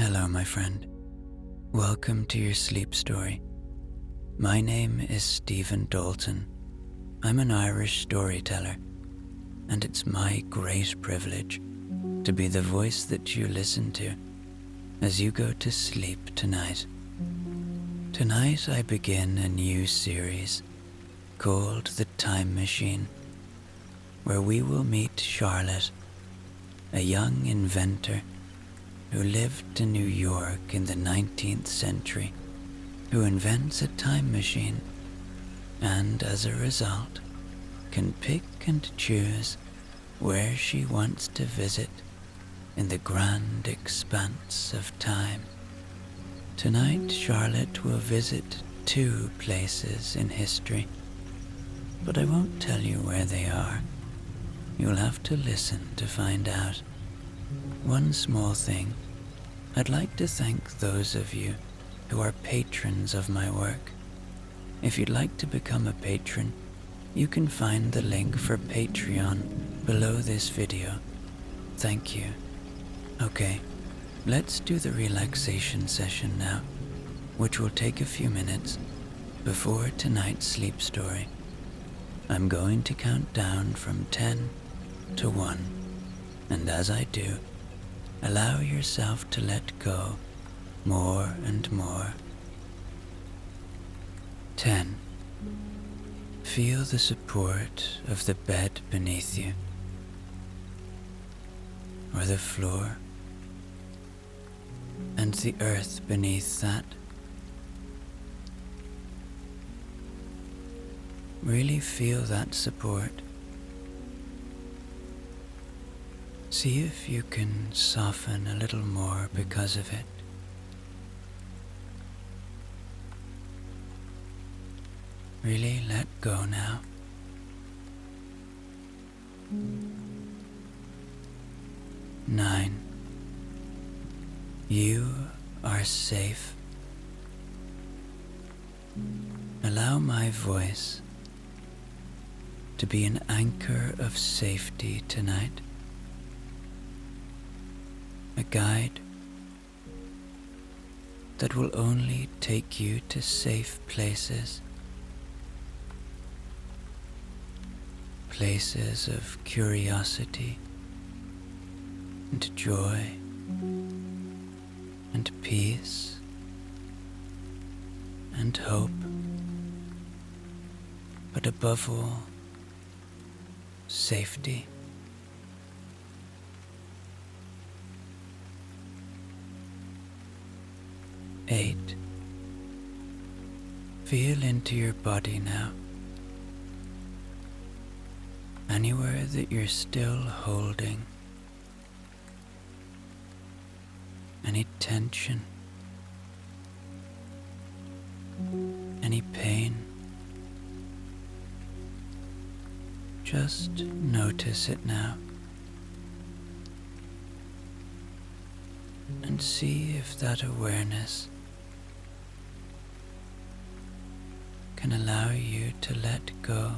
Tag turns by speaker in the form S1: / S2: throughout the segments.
S1: Hello, my friend. Welcome to your sleep story. My name is Stephen Dalton. I'm an Irish storyteller, and it's my great privilege to be the voice that you listen to as you go to sleep tonight. Tonight I begin a new series called The Time Machine, where we will meet Charlotte, a young inventor who lived in New York in the 19th century, who invents a time machine and, as a result, can pick and choose where she wants to visit in the grand expanse of time. Tonight, Charlotte will visit 2 places in history, but I won't tell you where they are. You'll have to listen to find out. One small thing. I'd like to thank those of you who are patrons of my work. If you'd like to become a patron, you can find the link for Patreon below this video. Thank you. Okay, let's do the relaxation session now, which will take a few minutes before tonight's sleep story. I'm going to count down from 10 to 1, and as I do, allow yourself to let go more and more. 10. Feel the support of the bed beneath you, or the floor, and the earth beneath that. Really feel that support. See if you can soften a little more because of it. Really let go now. 9. You are safe. Allow my voice to be an anchor of safety tonight. A guide that will only take you to safe places. Places of curiosity and joy and peace and hope, but above all, safety. 8. Feel into your body now. Anywhere that you're still holding any tension, any pain, just notice it now and see if that awareness can allow you to let go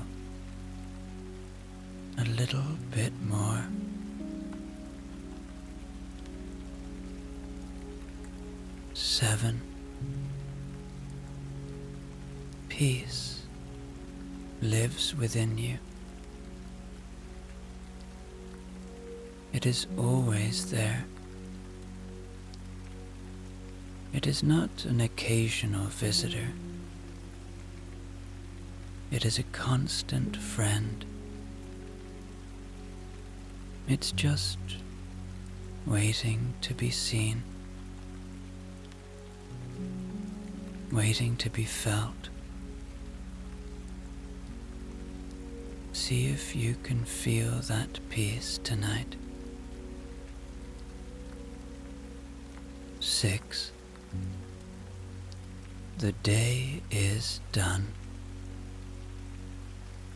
S1: a little bit more. 7. Peace lives within you. It is always there. It is not an occasional visitor. It is a constant friend. It's just waiting to be seen, waiting to be felt. See if you can feel that peace tonight. 6. The day is done.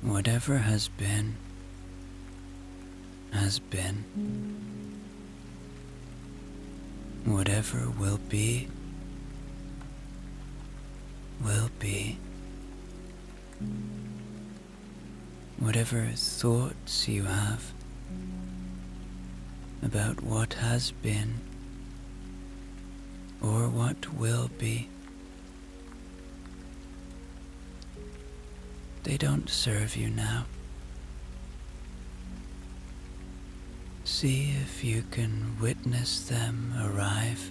S1: Whatever has been, has been. Whatever will be, will be. Whatever thoughts you have about what has been or what will be. They don't serve you now. See if you can witness them arrive,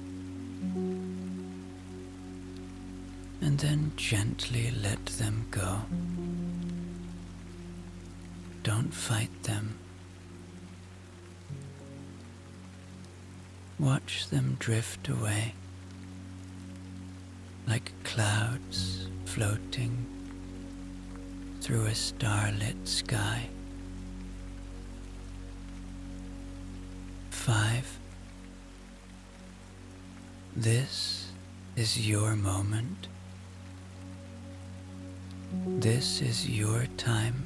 S1: and then gently let them go. Don't fight them. Watch them drift away like clouds floating through a starlit sky. 5. This is your moment. This is your time.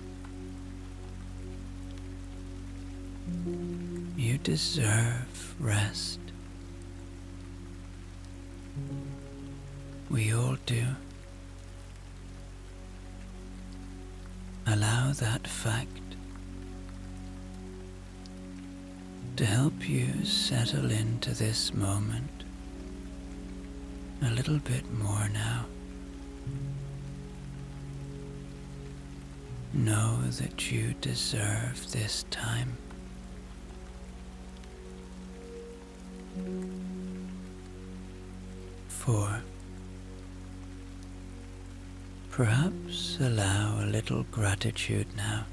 S1: You deserve rest. We all do. Allow that fact to help you settle into this moment a little bit more now. Know that you deserve this time. 4. Perhaps allow a little gratitude now.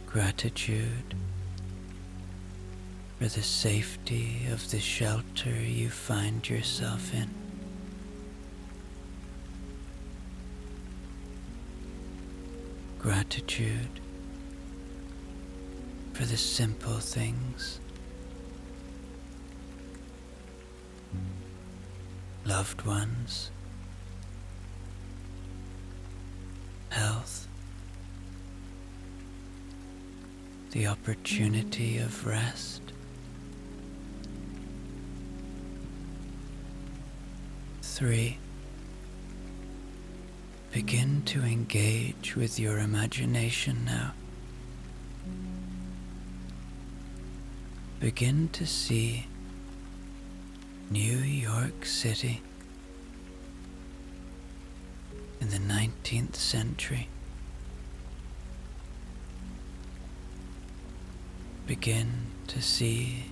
S1: Gratitude for the safety of the shelter you find yourself in. Gratitude for the simple things. Loved ones, health, the opportunity of rest. 3. Begin to engage with your imagination now. Begin to see New York City in the 19th century. Begin to see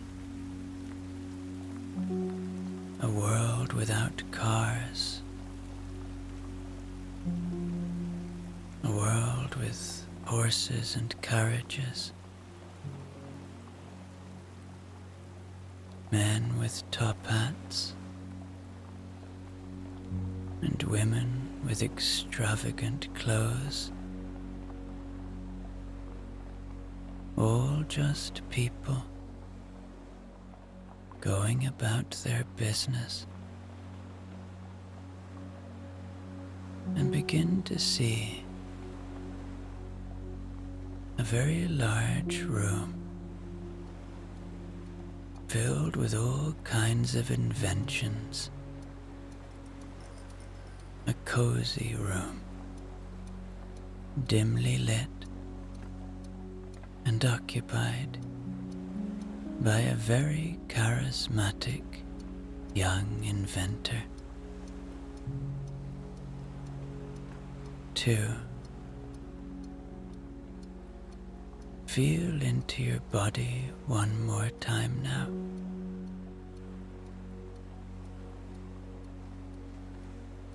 S1: a world without cars, a world with horses and carriages, men with top hats, and women with extravagant clothes, all just people going about their business. And begin to see a very large room filled with all kinds of inventions. A cozy room, dimly lit and occupied by a very charismatic young inventor. 2. Feel into your body one more time now.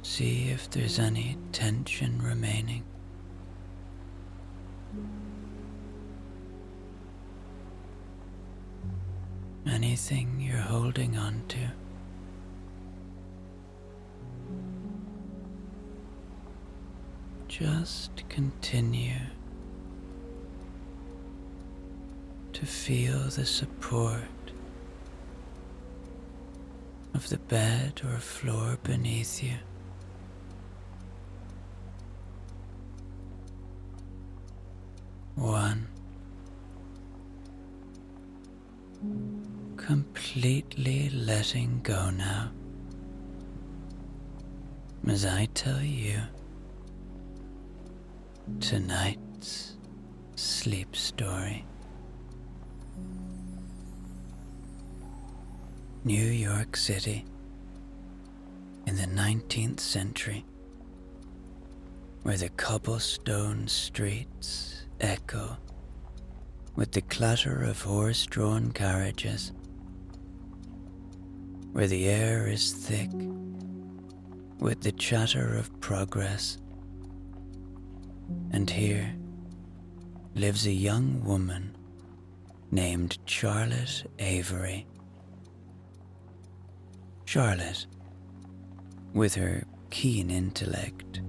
S1: See if there's any tension remaining. Anything you're holding on to. Just continue to feel the support of the bed or floor beneath you. 1. Completely letting go now. As I tell you tonight's sleep story. New York City in the 19th century, where the cobblestone streets echo with the clatter of horse-drawn carriages, where the air is thick with the chatter of progress. And here lives a young woman named Charlotte Avery. Charlotte, with her keen intellect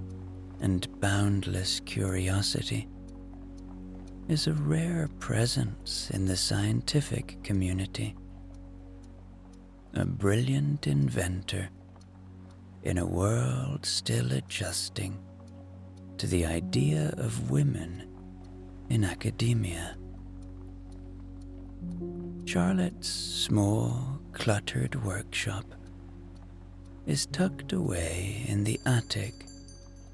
S1: and boundless curiosity, is a rare presence in the scientific community. A brilliant inventor in a world still adjusting to the idea of women in academia. Charlotte's small, cluttered workshop is tucked away in the attic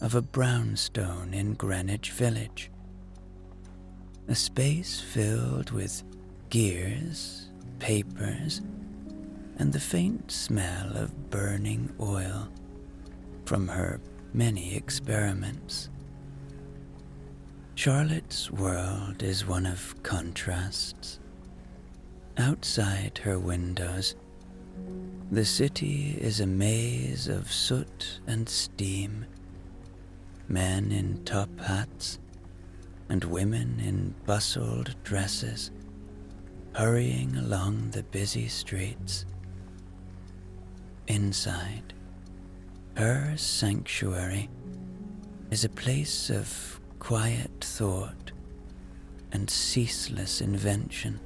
S1: of a brownstone in Greenwich Village, a space filled with gears, papers, and the faint smell of burning oil from her many experiments. Charlotte's world is one of contrasts. Outside her windows, the city is a maze of soot and steam, men in top hats and women in bustled dresses hurrying along the busy streets. Inside, her sanctuary is a place of quiet thought and ceaseless invention.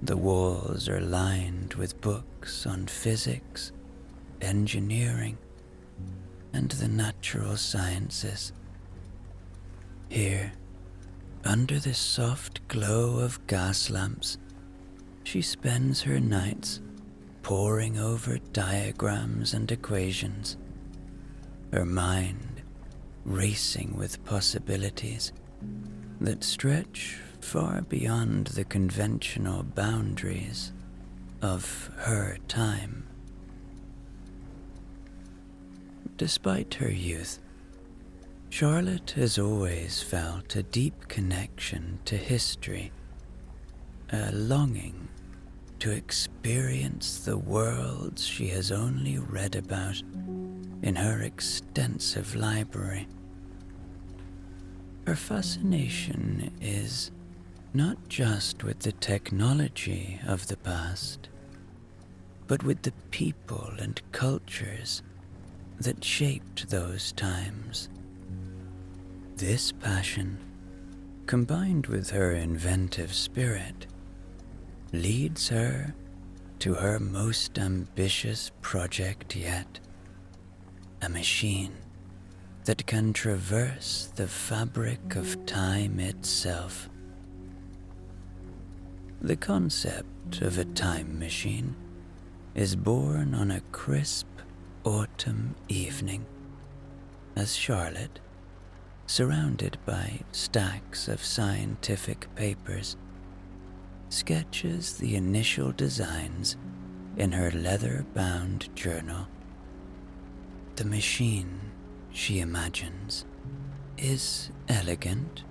S1: The walls are lined with books on physics, engineering, and the natural sciences. Here, under the soft glow of gas lamps, she spends her nights poring over diagrams and equations, her mind racing with possibilities that stretch far beyond the conventional boundaries of her time. Despite her youth, Charlotte has always felt a deep connection to history, a longing to experience the worlds she has only read about in her extensive library. Her fascination is not just with the technology of the past, but with the people and cultures that shaped those times. This passion, combined with her inventive spirit, leads her to her most ambitious project yet, a machine that can traverse the fabric of time itself. The concept of a time machine is born on a crisp autumn evening as Charlotte, surrounded by stacks of scientific papers, sketches the initial designs in her leather-bound journal. The machine, she imagines, is elegant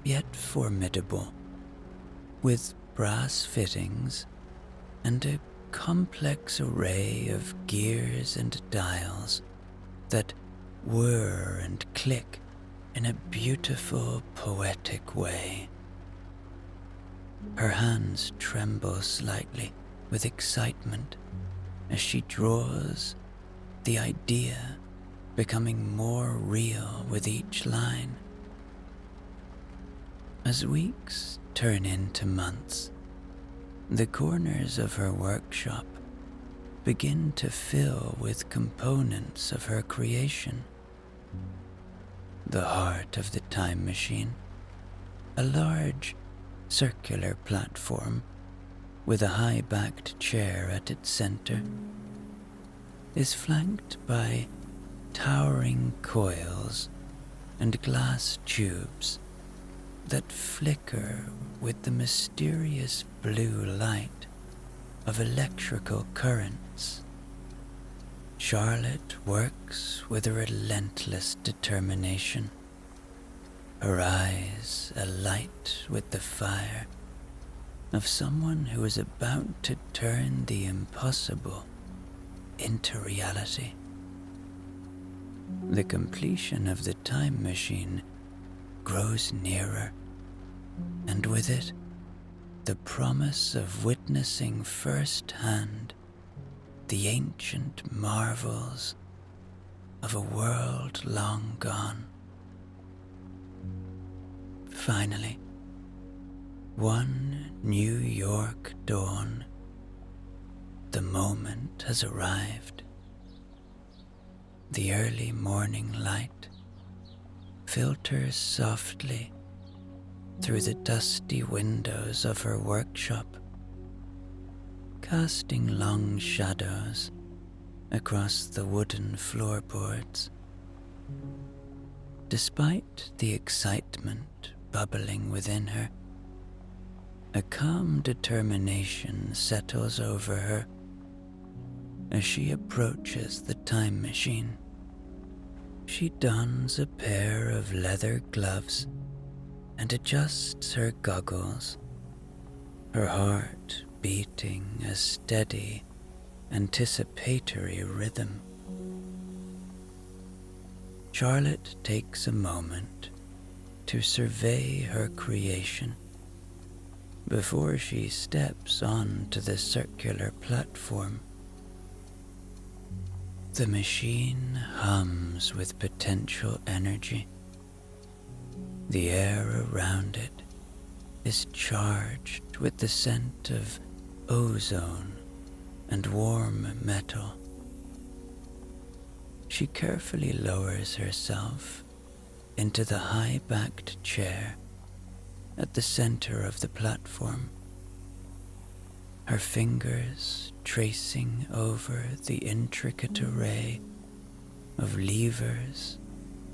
S1: yet formidable, with brass fittings and a complex array of gears and dials that whir and click in a beautiful, poetic way. Her hands tremble slightly with excitement as she draws, the idea becoming more real with each line. As weeks turn into months, the corners of her workshop begin to fill with components of her creation. The heart of the time machine, a large circular platform with a high-backed chair at its center, is flanked by towering coils and glass tubes that flicker with the mysterious blue light of electrical currents. Charlotte works with a relentless determination, her eyes alight with the fire of someone who is about to turn the impossible into reality. The completion of the time machine grows nearer, and with it, the promise of witnessing firsthand the ancient marvels of a world long gone. Finally, one New York dawn, the moment has arrived. The early morning light filters softly through the dusty windows of her workshop, casting long shadows across the wooden floorboards. Despite the excitement bubbling within her, a calm determination settles over her as she approaches the time machine. She dons a pair of leather gloves and adjusts her goggles, her heart beating a steady, anticipatory rhythm. Charlotte takes a moment to survey her creation before she steps onto the circular platform. The machine hums with potential energy. The air around it is charged with the scent of ozone and warm metal. She carefully lowers herself into the high-backed chair at the center of the platform, her fingers tracing over the intricate array of levers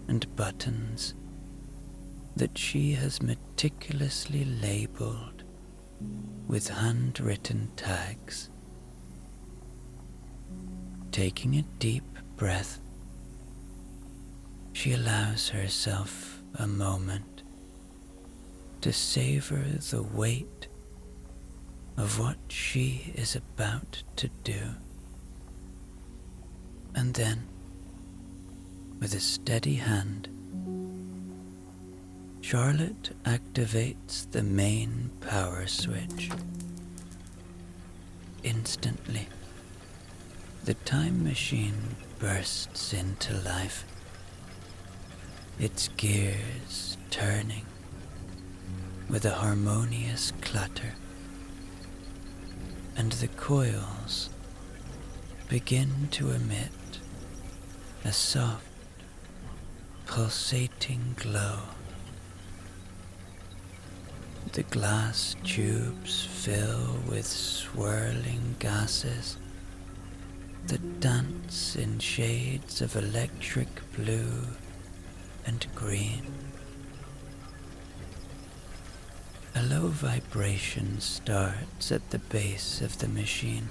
S1: and buttons that she has meticulously labeled with handwritten tags. Taking a deep breath, she allows herself a moment to savor the weight of what she is about to do. And then, with a steady hand, Charlotte activates the main power switch. Instantly, the time machine bursts into life, its gears turning with a harmonious clatter, and the coils begin to emit a soft, pulsating glow. The glass tubes fill with swirling gases that dance in shades of electric blue and green. A low vibration starts at the base of the machine,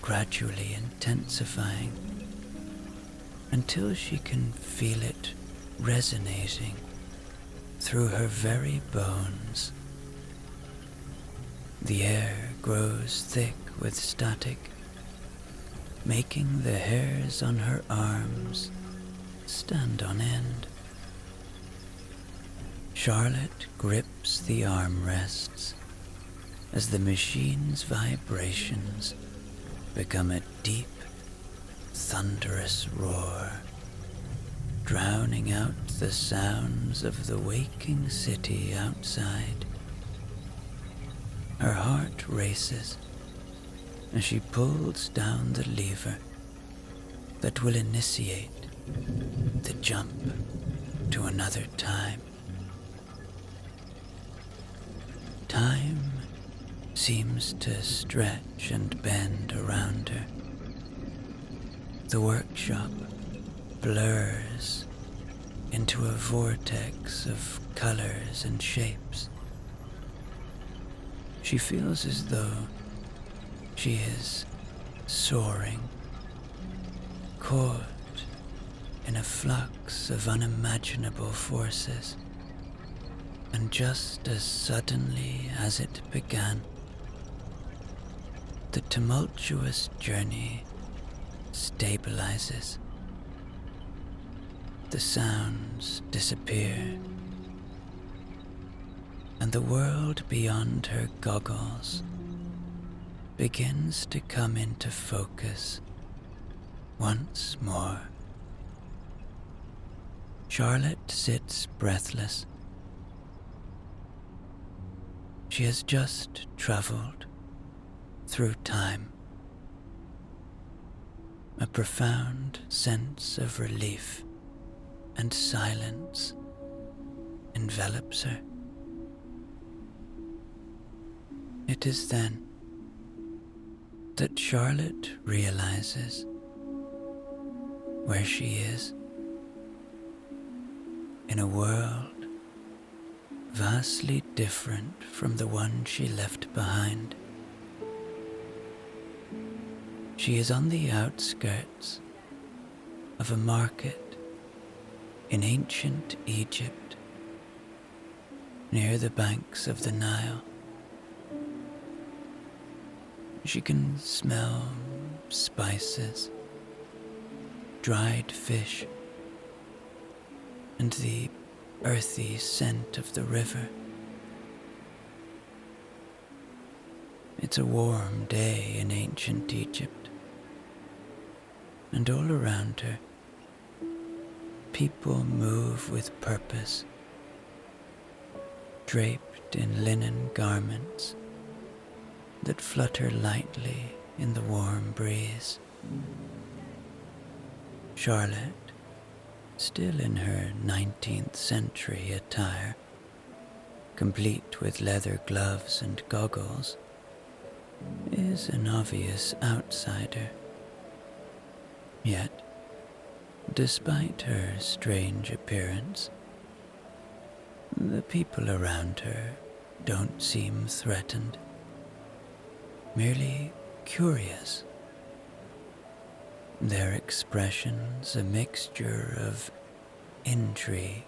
S1: gradually intensifying until she can feel it resonating through her very bones. The air grows thick with static, making the hairs on her arms stand on end. Charlotte grips the armrests as the machine's vibrations become a deep, thunderous roar, drowning out the sounds of the waking city outside. Her heart races as she pulls down the lever that will initiate the jump to another time. Time seems to stretch and bend around her. The workshop blurs into a vortex of colors and shapes. She feels as though She is soaring, caught in a flux of unimaginable forces, and just as suddenly as it began, the tumultuous journey stabilizes. The sounds disappear, and the world beyond her goggles begins to come into focus once more. Charlotte sits breathless. She has just traveled through time. A profound sense of relief and silence envelops her. It is then that Charlotte realizes where she is in a world vastly different from the one she left behind. She is on the outskirts of a market in ancient Egypt, near the banks of the Nile. She can smell spices, dried fish, and the earthy scent of the river. It's a warm day in ancient Egypt, and all around her, people move with purpose, draped in linen garments that flutter lightly in the warm breeze. Charlotte, still in her 19th century attire, complete with leather gloves and goggles, is an obvious outsider. Yet, despite her strange appearance, the people around her don't seem threatened, merely curious. Their expressions a mixture of intrigue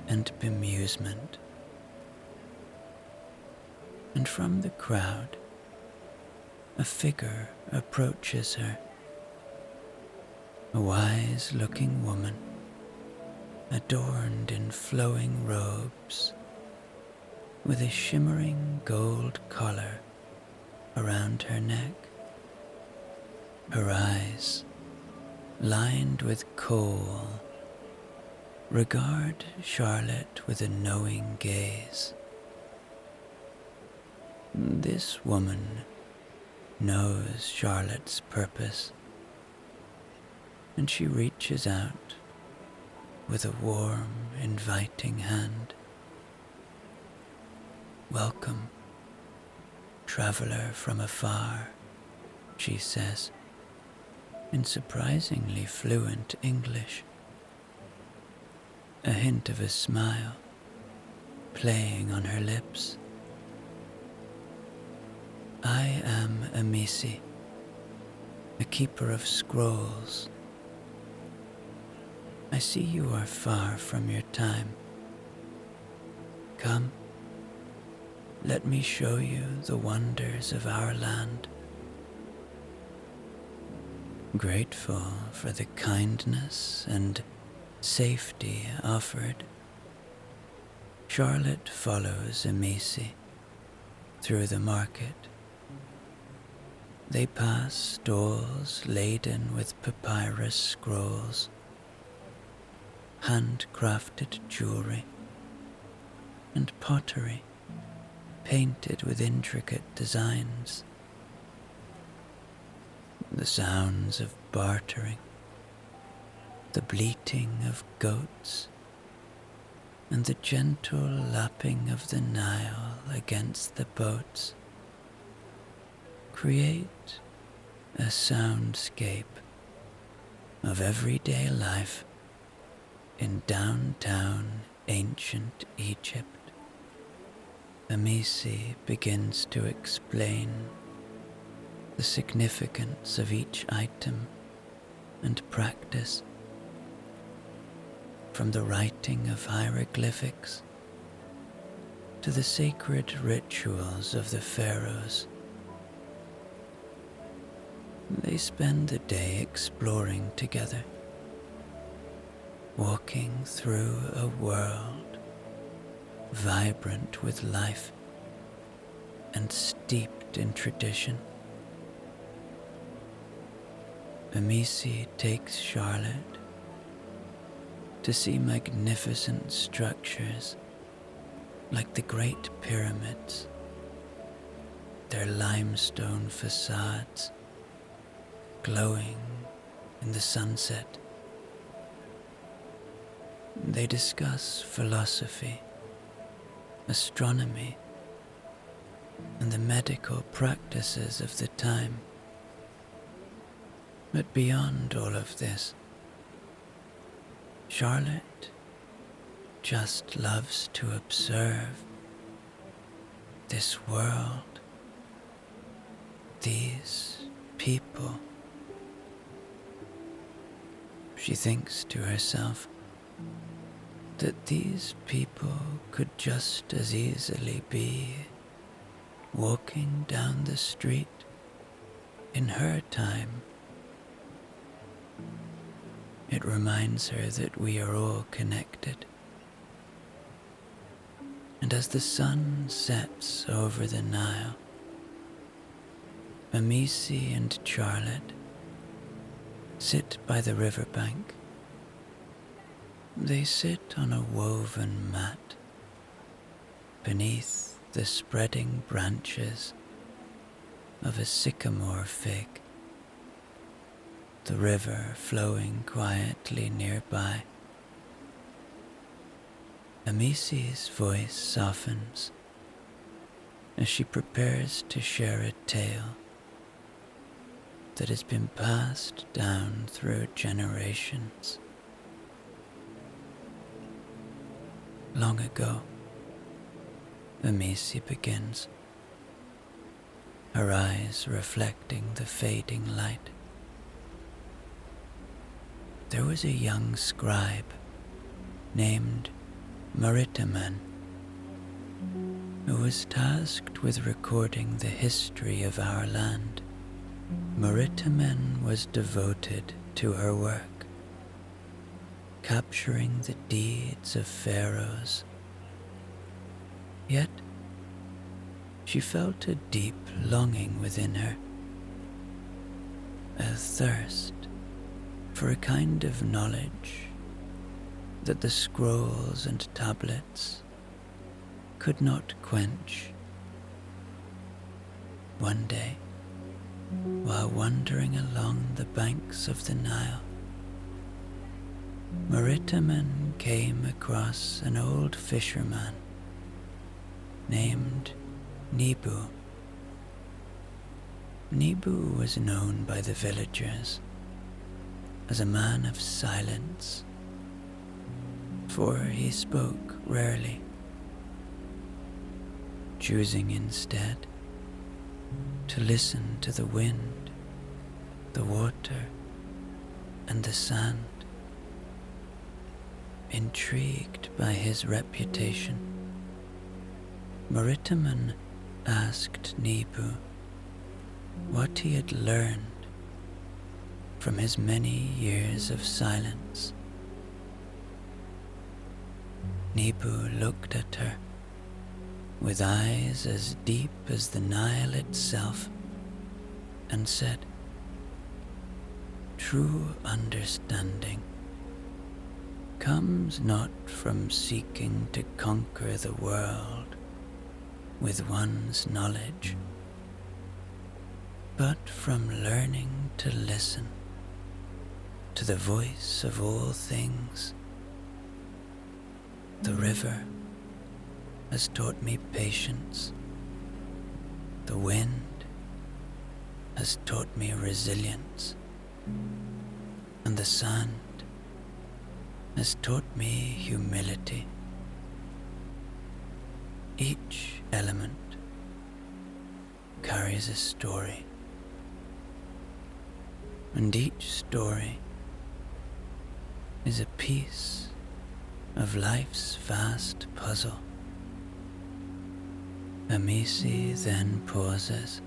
S1: and bemusement. And from the crowd, a figure approaches her. A wise-looking woman, adorned in flowing robes, with a shimmering gold collar around her neck. Her eyes, lined with kohl, regard Charlotte with a knowing gaze. This woman knows Charlotte's purpose, and she reaches out with a warm, inviting hand. "Welcome, traveler from afar," she says, in surprisingly fluent English, a hint of a smile playing on her lips. "I am Amisi, a keeper of scrolls. I see you are far from your time. Come, let me show you the wonders of our land." Grateful for the kindness and safety offered, Charlotte follows Amisi through the market. They pass stalls laden with papyrus scrolls, handcrafted jewelry, and pottery painted with intricate designs. The sounds of bartering, the bleating of goats, and the gentle lapping of the Nile against the boats create a soundscape of everyday life in downtown ancient Egypt. Amisi begins to explain the significance of each item and practice, from the writing of hieroglyphics to the sacred rituals of the pharaohs. They spend the day exploring together, walking through a world vibrant with life and steeped in tradition. Amici takes Charlotte to see magnificent structures like the Great Pyramids, their limestone facades glowing in the sunset. They discuss philosophy, astronomy, and the medical practices of the time. But beyond all of this, Charlotte just loves to observe this world, these people. She thinks to herself that these people could just as easily be walking down the street in her time. It reminds her that we are all connected. And as the sun sets over the Nile, Amici and Charlotte sit by the riverbank. They sit on a woven mat beneath the spreading branches of a sycamore fig, the river flowing quietly nearby. Amici's voice softens as she prepares to share a tale that has been passed down through generations. Long ago, Amici begins, her eyes reflecting the fading light. There was a young scribe named Maritaman who was tasked with recording the history of our land. Maritaman was devoted to her work, capturing the deeds of pharaohs. Yet, she felt a deep longing within her, a thirst for a kind of knowledge that the scrolls and tablets could not quench. One day, while wandering along the banks of the Nile, Maritaman came across an old fisherman named Nebu. Nebu was known by the villagers as a man of silence, for he spoke rarely, choosing instead to listen to the wind, the water, and the sand. Intrigued by his reputation, Maritaman asked Nebu what he had learned from his many years of silence. Nebu looked at her with eyes as deep as the Nile itself and said, "True understanding comes not from seeking to conquer the world with one's knowledge, but from learning to listen to the voice of all things. The river has taught me patience. The wind has taught me resilience, and the sand has taught me humility. Each element carries a story, and each story is a piece of life's vast puzzle. Amici then pauses,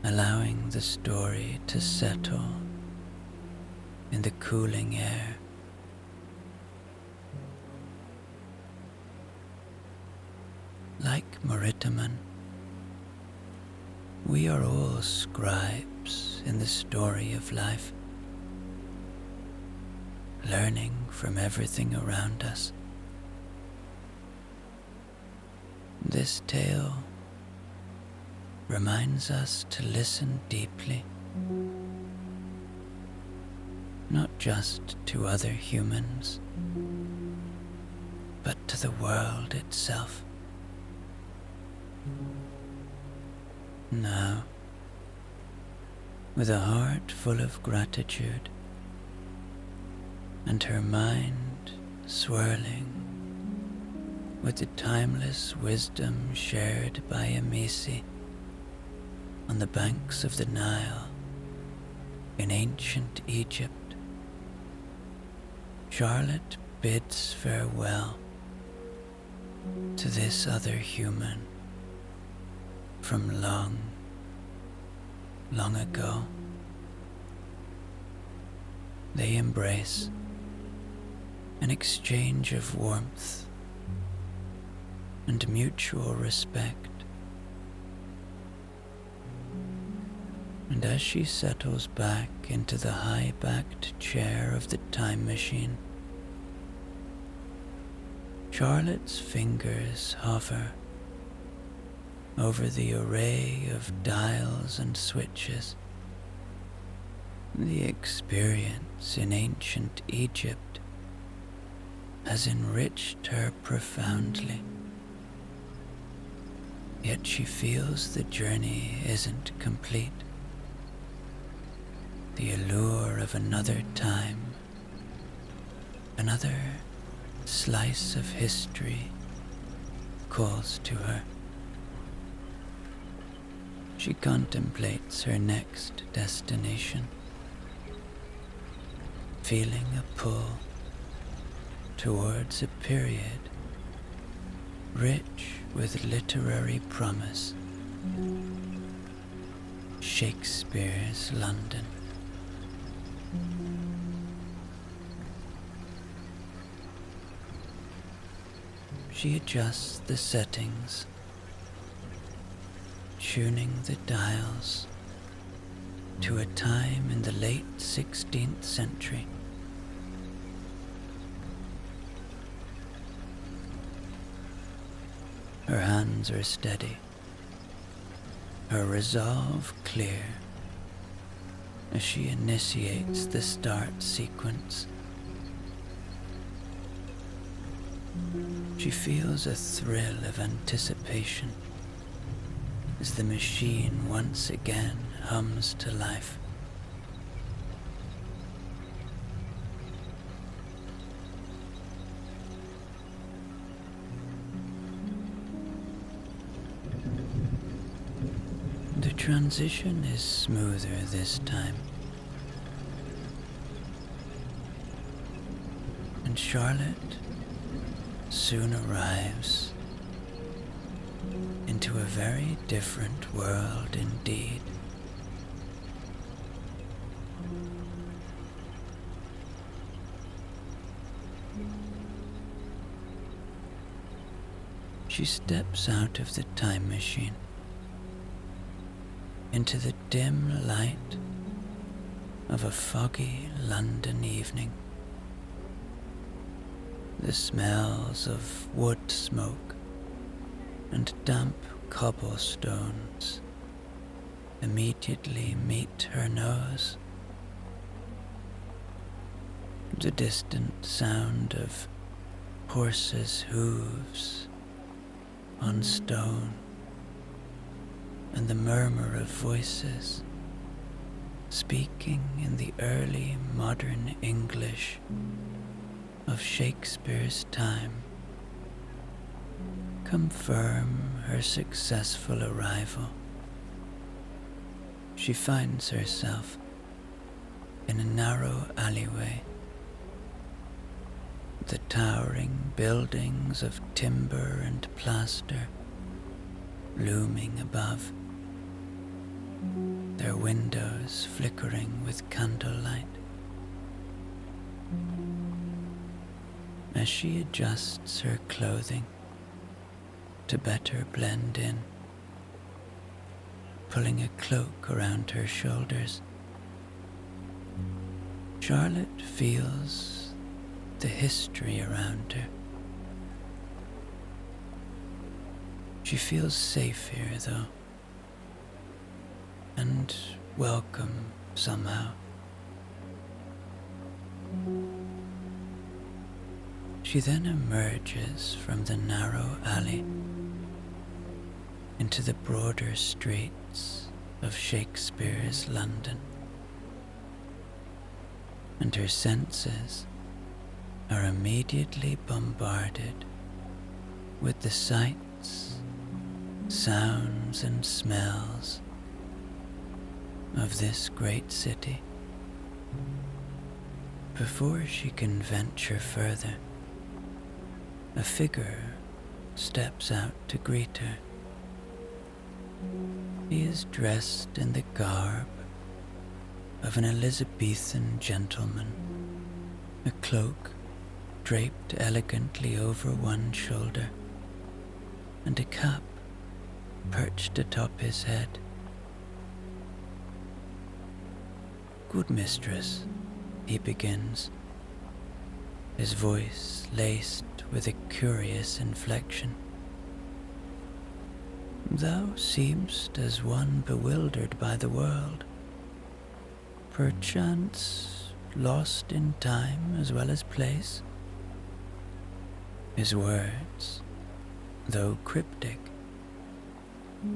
S1: allowing the story to settle in the cooling air. Like Maritaman, we are all scribes in the story of life, learning from everything around us. This tale reminds us to listen deeply, not just to other humans, but to the world itself. Now, with a heart full of gratitude and her mind swirling with the timeless wisdom shared by Amici on the banks of the Nile in ancient Egypt, Charlotte bids farewell to this other human from long, long ago. They embrace an exchange of warmth and mutual respect. And as she settles back into the high-backed chair of the time machine, Charlotte's fingers hover over the array of dials and switches. The experience in ancient Egypt has enriched her profoundly. Yet she feels the journey isn't complete. The allure of another time, another slice of history, calls to her. She contemplates her next destination, feeling a pull towards a period rich with literary promise, Shakespeare's London. She adjusts the settings, tuning the dials to a time in the late 16th century. Her hands are steady, her resolve clear as she initiates the start sequence. She feels a thrill of anticipation as the machine once again hums to life. The transition is smoother this time, and Charlotte soon arrives into a very different world indeed. She steps out of the time machine into the dim light of a foggy London evening. The smells of wood smoke and damp cobblestones immediately meet her nose. The distant sound of horses' hooves on stone and the murmur of voices speaking in the early modern English of Shakespeare's time confirm her successful arrival. she finds herself in a narrow alleyway. The towering buildings of timber and plaster looming above, their windows flickering with candlelight. As she adjusts her clothing to better blend in, pulling a cloak around her shoulders, Charlotte feels the history around her. She feels safe here, though, and welcome somehow. She then emerges from the narrow alley into the broader streets of Shakespeare's London, and her senses are immediately bombarded with the sights, sounds, and smells of this great city. Before she can venture further, a figure steps out to greet her. He is dressed in the garb of an Elizabethan gentleman, a cloak draped elegantly over one shoulder, and a cap perched atop his head. "Good mistress," he begins, his voice laced with a curious inflection. "Thou seemst as one bewildered by the world, perchance lost in time as well as place." His words, though cryptic,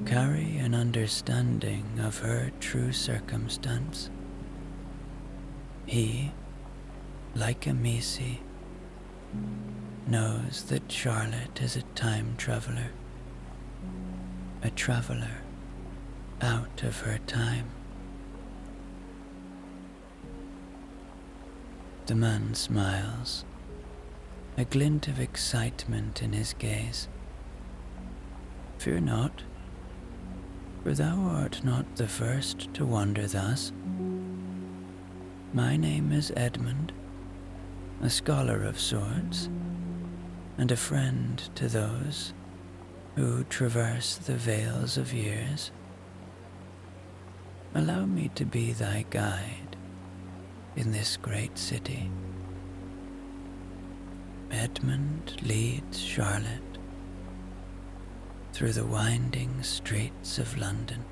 S1: carry an understanding of her true circumstance. He, like Amici, knows that Charlotte is a time traveler, a traveler out of her time. The man smiles, a glint of excitement in his gaze. "Fear not, for thou art not the first to wander thus. My name is Edmund, a scholar of sorts, and a friend to those who traverse the vales of years. Allow me to be thy guide in this great city." Edmund leads Charlotte through the winding streets of London,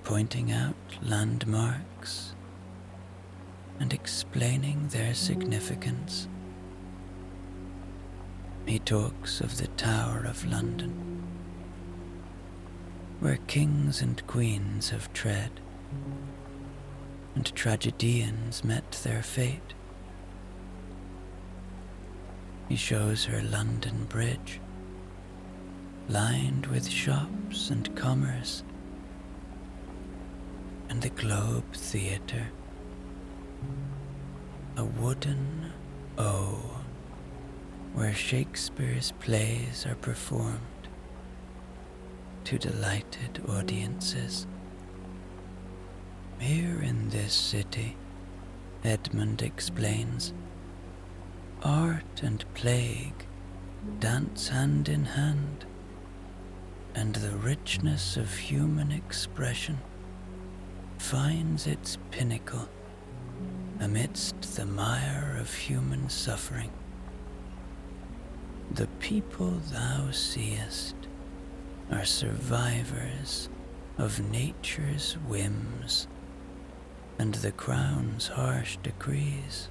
S1: pointing out landmarks and explaining their significance. He talks of the Tower of London, where kings and queens have tread, and tragedians met their fate. He shows her London Bridge, lined with shops and commerce, and the Globe Theatre, a wooden O where Shakespeare's plays are performed to delighted audiences. Here in this city, Edmund explains, art and plague dance hand in hand, and the richness of human expression finds its pinnacle amidst the mire of human suffering. The people thou seest are survivors of nature's whims and the crown's harsh decrees.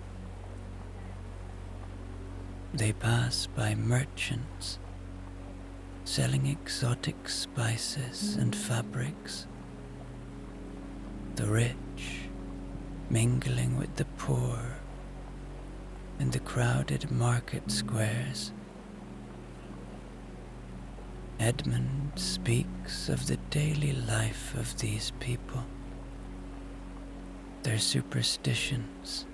S1: They pass by merchants selling exotic spices and fabrics, the rich mingling with the poor in the crowded market squares. Edmund speaks of the daily life of these people, their superstitions,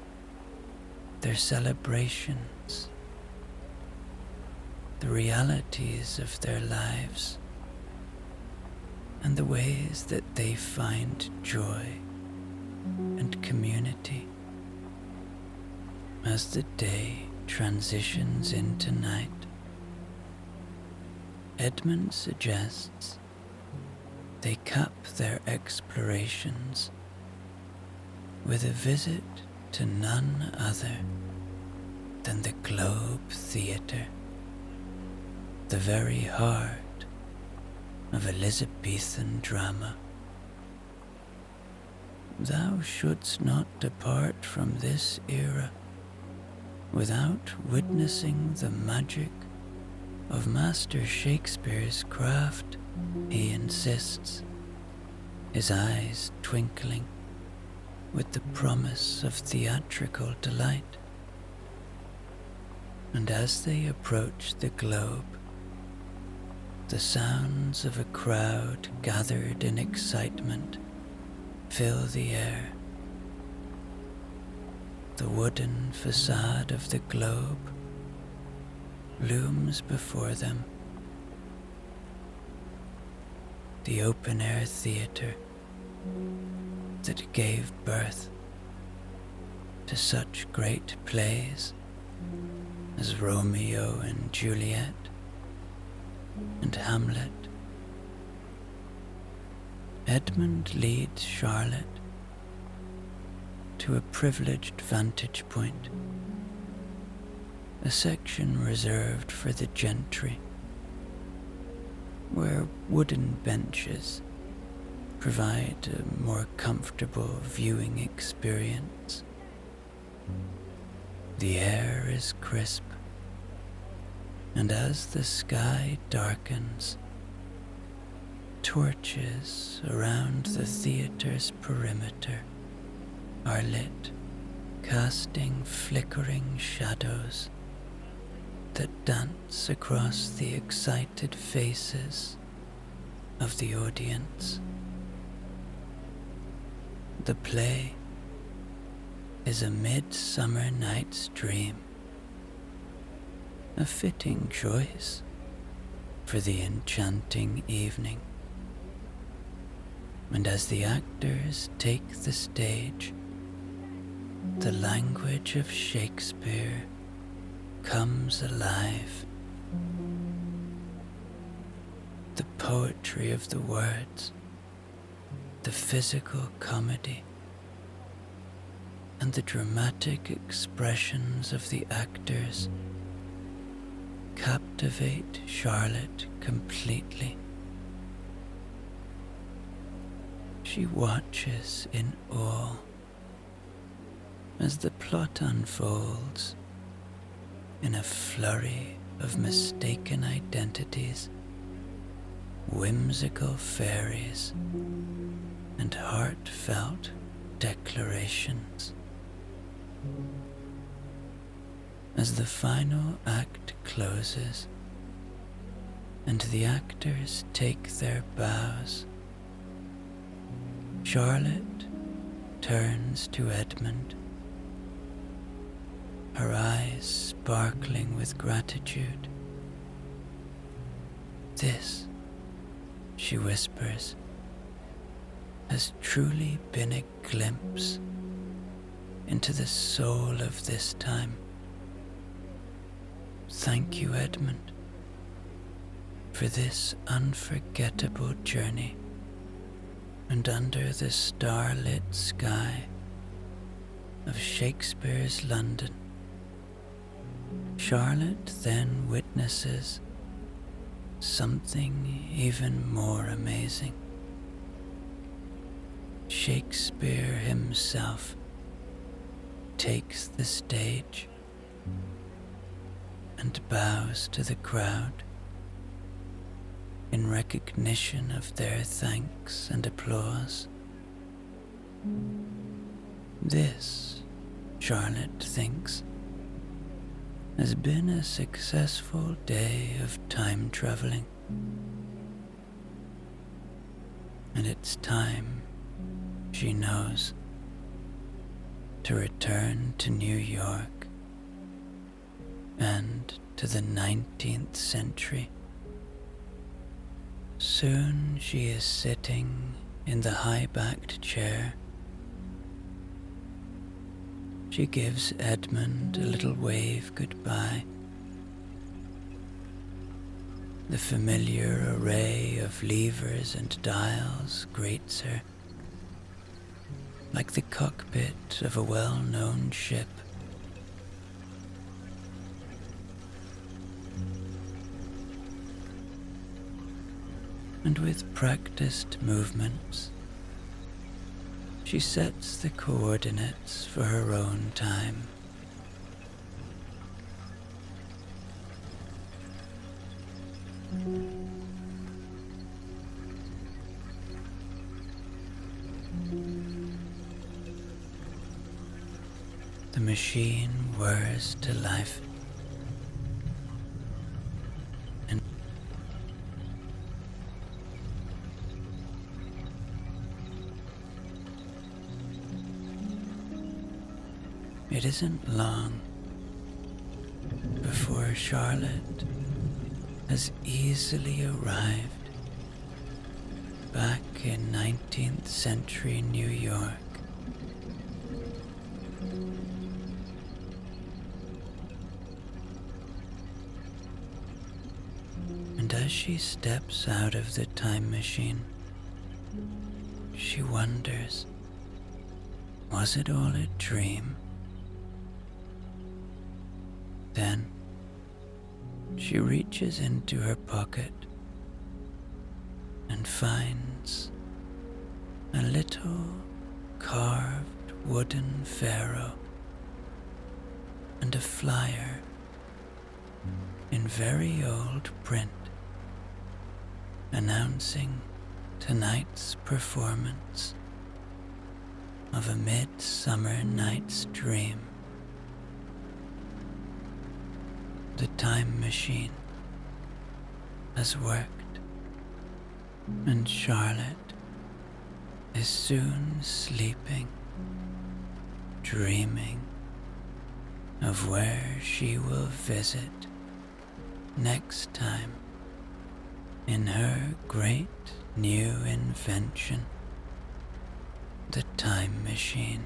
S1: their celebrations, the realities of their lives, and the ways that they find joy and community as the day transitions into night. Edmund suggests they cap their explorations with a visit to none other than the Globe Theatre, the very heart of Elizabethan drama. Thou shouldst not depart from this era without witnessing the magic of Master Shakespeare's craft, he insists, his eyes twinkling with the promise of theatrical delight. And as they approach the Globe, the sounds of a crowd gathered in excitement fill the air. The wooden facade of the Globe looms before them. The open-air theatre that gave birth to such great plays as Romeo and Juliet and Hamlet. Edmund leads Charlotte to a privileged vantage point, a section reserved for the gentry, where wooden benches provide a more comfortable viewing experience. The air is crisp, and as the sky darkens, torches around the theatre's perimeter are lit, casting flickering shadows that dance across the excited faces of the audience. The play is A Midsummer Night's Dream, a fitting choice for the enchanting evening. And as the actors take the stage, the language of Shakespeare comes alive. The poetry of the words, the physical comedy, and the dramatic expressions of the actors captivate Charlotte completely. She watches in awe as the plot unfolds in a flurry of mistaken identities, whimsical fairies, and heartfelt declarations. As the final act closes and the actors take their bows, Charlotte turns to Edmund, her eyes sparkling with gratitude. This, she whispers, has truly been a glimpse into the soul of this time. Thank you, Edmund, for this unforgettable journey, and under the starlit sky of Shakespeare's London, Charlotte then witnesses something even more amazing. Shakespeare himself takes the stage and bows to the crowd in recognition of their thanks and applause. This, Charlotte thinks, has been a successful day of time traveling, And it's time, she knows, to return to New York and to the 19th century. Soon she is sitting in the high-backed chair. She gives Edmund a little wave goodbye. The familiar array of levers and dials greets her, like the cockpit of a well-known ship. And with practiced movements, she sets the coordinates for her own time. The machine whirs to life, and it isn't long before Charlotte has easily arrived back in 19th century New York. And as she steps out of the time machine, she wonders, was it all a dream? Then she reaches into her pocket and finds a little carved wooden pharaoh and a flyer in very old print announcing tonight's performance of A Midsummer Night's Dream. The time machine has worked, and Charlotte is soon sleeping, dreaming of where she will visit next time in her great new invention, the time machine.